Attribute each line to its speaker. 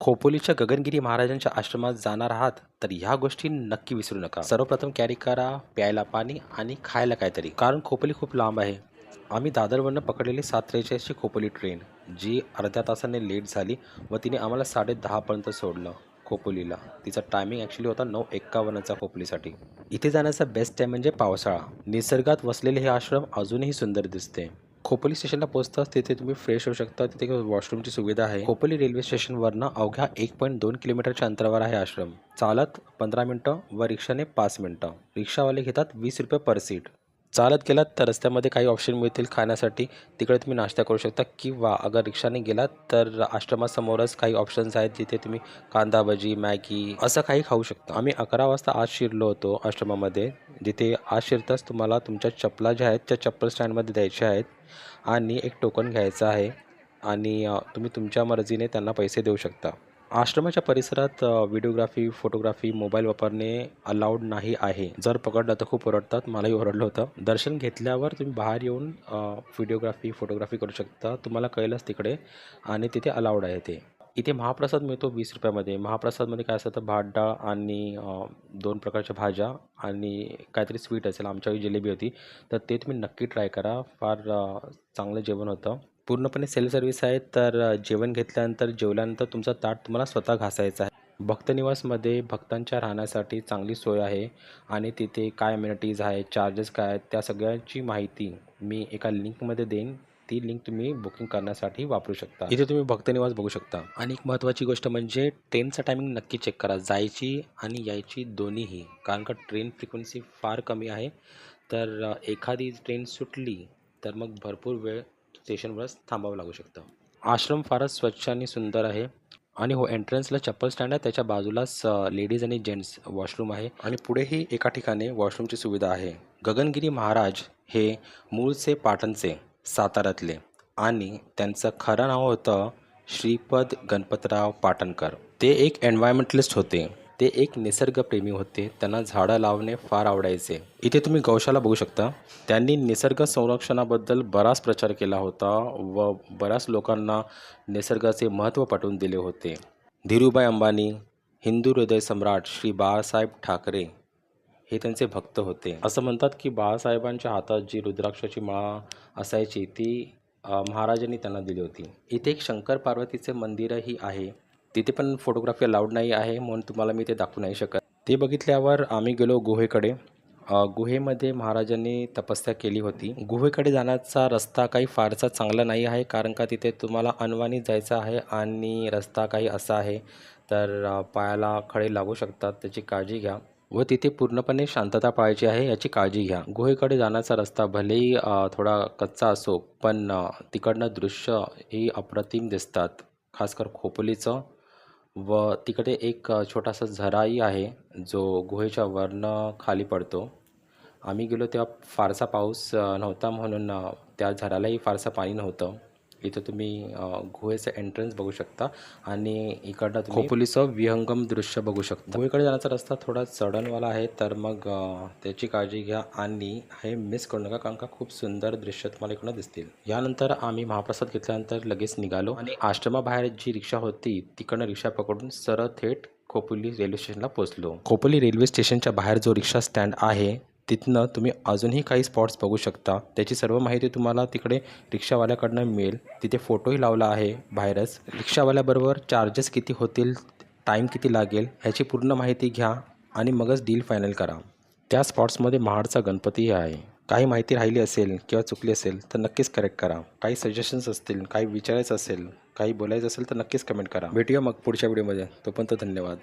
Speaker 1: खोपोलीच्या गगनगिरी महाराजांच्या आश्रमात जाणार आहात तर ह्या गोष्टी नक्की विसरू नका. सर्वप्रथम कॅरी करा प्यायला पाणी आणि खायला काहीतरी, कारण खोपोली खूप लांब आहे. आम्ही दादरवरनं पकडलेली 7:43ची खोपोली ट्रेन, जी अर्ध्या तासाने लेट झाली व तिने आम्हाला 10:30 पर्यंत सोडलं खोपोलीला. तिचा टायमिंग ॲक्च्युली होता 9:51चा खोपोलीसाठी. इथे जाण्याचा बेस्ट टाईम म्हणजे पावसाळा. निसर्गात वसलेले हे आश्रम अजूनही सुंदर दिसते. खोपोली स्टेशनला पोहोचताच तिथे तुम्ही फ्रेश होऊ शकता. तिथे वॉशरूमची सुविधा आहे. खोपोली रेल्वे स्टेशनवरनं अवघ्या 1.2 किलोमीटरच्या अंतरावर आहे आश्रम. चालत 15 मिनटं व रिक्षाने 5 मिनटं. रिक्षावाले घेतात 20 रुपये पर सीट. चालत गेलात तर रस्त्यामध्ये काही ऑप्शन मिळतील खाण्यासाठी, तिकडे तुम्ही नाश्ता करू शकता, किंवा अगर रिक्षाने गेलात तर आश्रमासमोरच काही ऑप्शन्स आहेत जिथे तुम्ही कांदा भजी, मॅगी असं काही खाऊ शकता. आम्ही 11 वाजता आज शिरलो होतो आश्रमामध्ये, जिथे आज शिरताच तुम्हाला तुमच्या चपला ज्या आहेत त्या चप्पल स्टँडमध्ये द्यायच्या आहेत आणि एक टोकन घ्यायचं आहे आणि तुम्ही तुमच्या मर्जीने त्यांना पैसे देऊ शकता. आश्रमाच्या परिसरात व्हिडिओग्राफी, फोटोग्राफी, मोबाईल वापरणे अलाउड नाही आहे. जर पकडलं तर खूप ओरडतात. मलाही ओरडलं होतं. दर्शन घेतल्यावर तुम्ही बाहेर येऊन व्हिडिओग्राफी, फोटोग्राफी करू शकता. तुम्हाला कळलंच तिकडे, आणि तिथे अलाउड आहे ते. इथे महाप्रसाद मिळतो 20 रुपयामध्ये. महाप्रसादमध्ये काय असतं तर भात, डाळ आणि 2 प्रकारच्या भाज्या आणि काहीतरी स्वीट असेल. आमच्या वेळी जिलेबी होती. तर ते तुम्ही नक्की ट्राय करा. फार चांगलं जेवण होतं. पूर्णपणे सेल्फ सर्व्हिस आहे. तर जेवण घेतल्यानंतर, जेवल्यानंतर तुमचं ताट तुम्हाला स्वतः घासायचं आहे. भक्तनिवासमध्ये भक्तांच्या राहण्यासाठी चांगली सोय आहे आणि तिथे काय अमेनिटीज आहेत, चार्जेस काय आहेत, त्या सगळ्यांची माहिती मी एका लिंकमध्ये देईन. ती लिंक तुम्ही बुकिंग करण्यासाठी वापरू शकता. इथे तुम्ही भक्तनिवास बघू शकता. आणि एक महत्त्वाची गोष्ट म्हणजे ट्रेनचं टायमिंग नक्की चेक करा, जायची आणि यायची दोन्हीही, कारण का ट्रेन फ्रिक्वेन्सी फार कमी आहे. तर एखादी ट्रेन सुटली तर मग भरपूर वेळ स्टेशनवरच थांबावं लागू शकतं. आश्रम फारच स्वच्छ आणि सुंदर आहे. आणि हो, एंट्रन्सला चप्पल स्टँड आहे, त्याच्या बाजूलाच लेडीज आणि जेंट्स वॉशरूम आहे आणि पुढेही एका ठिकाणी वॉशरूमची सुविधा आहे. गगनगिरी महाराज हे मूळचे पाटणचे, साताऱ्यातले, आणि त्यांचं खरं नाव होतं श्रीपद गणपतराव पाटणकर. ते एक एन्व्हायरमेंटलिस्ट होते. ते एक निसर्गप्रेमी होते. त्यांना झाडं लावणे फार आवडायचे. इथे तुम्ही गौशाला बघू शकता. त्यांनी निसर्ग संरक्षणाबद्दल बराच प्रचार केला होता व बऱ्याच लोकांना निसर्गाचे महत्त्व पटवून दिले होते. धीरूभाई अंबानी, हिंदू हृदय सम्राट श्री बाळासाहेब ठाकरे हे त्यांचे भक्त होते. असं म्हणतात की बाळासाहेबांच्या हातात जी रुद्राक्षाची माळा असायची ती महाराजांनी त्यांना दिली होती. इथे एक शंकर पार्वतीचे मंदिरही आहे. तिथे पण फोटोग्राफी अलाउड नाही आहे, म्हणून तुम्हाला मी ते दाखवू नाही शकत. ते बघितल्यावर आम्ही गेलो गुहेकडे. गुहेमध्ये महाराजांनी तपस्या केली होती. गुहेकडे जाण्याचा रस्ता काही फारसा चांगला नाही आहे, कारण का तिथे तुम्हाला अनवाणी जायचं आहे आणि रस्ता काही असा आहे, तर पायाला खडे लागू शकतात. त्याची काळजी घ्या व तिथे पूर्णपणे शांतता पाळायची आहे याची काळजी घ्या. गुहेकडे जाण्याचा रस्ता भलेही थोडा कच्चा असो, पण तिकडनं दृश्य ही अप्रतिम दिसतात, खासकर खोपोलीचं. व तिकडे एक छोटासा झराही आहे जो गुहेच्या वरनं खाली पडतो. आम्ही गेलो तेव्हा फारसा पाऊस नव्हता, म्हणून त्या झऱ्यालाही फारसं पाणी नव्हतं. इथं तुम्ही गुहेचं एंट्रन्स बघू शकता आणि इकडनं तुम्ही खोपोलीचं विहंगम दृश्य बघू शकता. गुहेकडे जाण्याचा रस्ता थोडा चढणवाला आहे, तर मग त्याची काळजी घ्या आणि हे मिस करू नका, कारण का खूप सुंदर दृश्य तुम्हाला इकडनं दिसतील. यानंतर आम्ही महाप्रसाद घेतल्यानंतर लगेच निघालो आणि आश्रमाबाहेर जी रिक्षा होती तिकडनं रिक्षा पकडून सरळ थेट खोपोली रेल्वे स्टेशनला पोहोचलो. खोपोली रेल्वे स्टेशनच्या बाहेर जो रिक्षा स्टँड आहे तिथनं तुम्ही अजूनही काही स्पॉट्स बघू शकता. त्याची सर्व माहिती तुम्हाला तिकडे रिक्षावाल्याकडनं मिळेल. तिथे फोटोही लावला आहे बाहेरच. रिक्षावाल्याबरोबर चार्जेस किती होतील, टाईम किती लागेल ह्याची पूर्ण माहिती घ्या आणि मगच डील फायनल करा. त्या स्पॉट्समध्ये महाडचा गणपतीही आहे. काही माहिती राहिली असेल किंवा चुकली असेल तर नक्कीच करेक्ट करा. काही सजेशन्स असतील, काही विचारायचं असेल, काही बोलायचं असेल तर नक्कीच कमेंट करा. भेटूया मग पुढच्या व्हिडिओमध्ये. तोपर्यंत धन्यवाद.